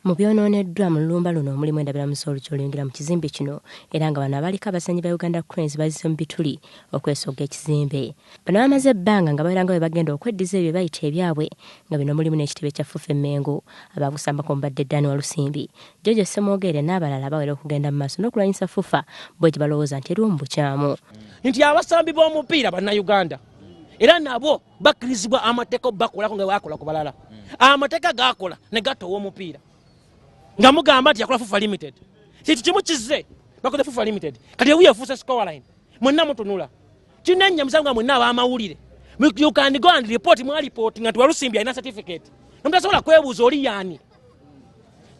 Mu byonooneddwa mu lumba luno mulimu endabira musolo ky'oluyingira mu kizimbe kino era nga bano abaliko abazannyi ba Uganda Cranes bazise mu bituli okwesogga ekizimbe. Bano bamaze ebbanga nga babeera nga bwe bagenda okweddiza ebyo bayita ebyabwe nga bino mulimu n'ekitebe kya Fufa Emmengo abakusambako mbadde Dani Walusimbi, George Ssemwogerere n'abalala bawera okugenda mu maaso n'okulwanyisa Fufa bwe gye balowooza nti eriwo mu bukyamu. Nti abasambi b'omupiira bannayuganda era nabo bakkirizibwa amateeka bakolako nga bakola ku balala. Amateeka gakola ne gatowa omupiira. Nga mugamba nti yakola Fufa Limited. Kintu kimu kizze bakoze Fufa Limited. Kati ewu yafuuse Scoreline. Mwenna mutunula. Kinenya musango mwenna abamawulire. You can go and report nga Walusimbi alina certificate. Nomutasobola kwebuuza oli yaani.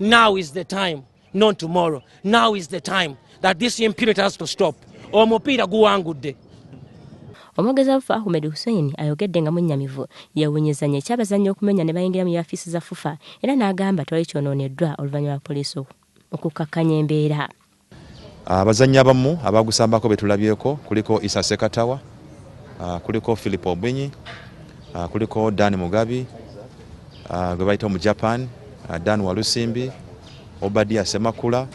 Now is the time, not tomorrow. Now is the time that this impunity has to stop. Omupiira guwangudde. Omwogezi wa Fufa Ahmed Hussein ayogedde nga munnyamivu yewuunyizanya ekyabazannyi okumenya ne bayingira mu yafisi za Fufa era n'agamba tewali kyonooneddwa oluvannyuma lwa poliisi okukakkanya embeera. Abazannyi abamu abagusambako betulabyeko kuliko Isa Sekatawa, kuliko Philip Obwenyi, kuliko Dan Mugabi, gwe bayita mu Japan, Dan Walusimbi, Obadia Semakula,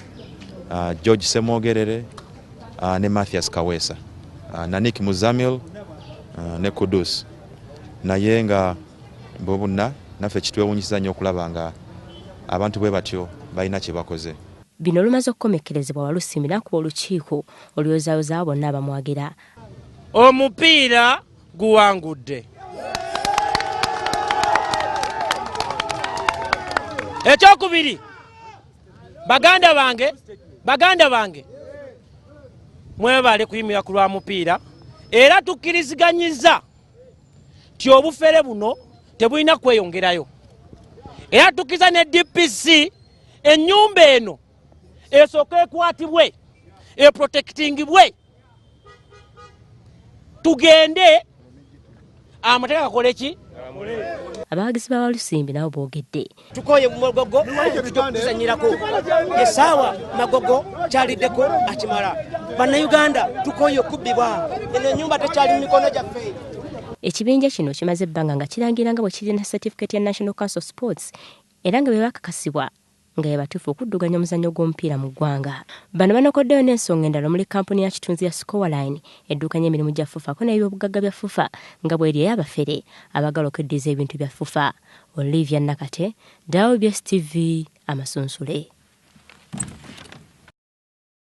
George Ssemwogerere ne Mathias Kawesa. Nanik Muzamil ne Kudus naye nga bobunna naffe kitwewuunyisa nnyo okulaba nga abantu bwe batyo balina kye bakoze. Bino lumaze okukomekkerezebwa Walusimbi n'akuba olukiiko oluyozaayoza bonna abamwagira. Omupiira guwangudde. Ekyokubiri, baganda bange mwebale kuyimira ku lwa mupiira era tukkiriziganyiza ti obufere buno tebulina kweyongerayo. Era tukkiza ne DPC ennyumba eno esooka ekwatibwe eprotectingibwe tugende amateeka gakole ki. Abawagizi ba Walusimbi nabo boogedde. Tukoye mu Magogo tukuzanyirako esaawa Magogo kyaliddeko akimala. Bannayuganda tukoye okubbibwa eno ennyumba tekyali mu mikono gyaffe. Ekibinja kino kimaze ebbanga nga kirangira nga bwe kirina certificate ya National Council Sports era nga bwe bakakasibwa nga yebatuufu okudduganya omuzannyo gw'omupiira mu ggwanga. Bano banokoddeyo n'ensonga endala omuli kampuni ya kitunzi ya Scoreline eddukanya emirimu gya Fufa ko n'ebyobugagga bya Fufa nga bw'eri ey'abafere abagala okweddiza ebintu bya Fufa. Olivia Nakate, WBS TV, Amasunsule.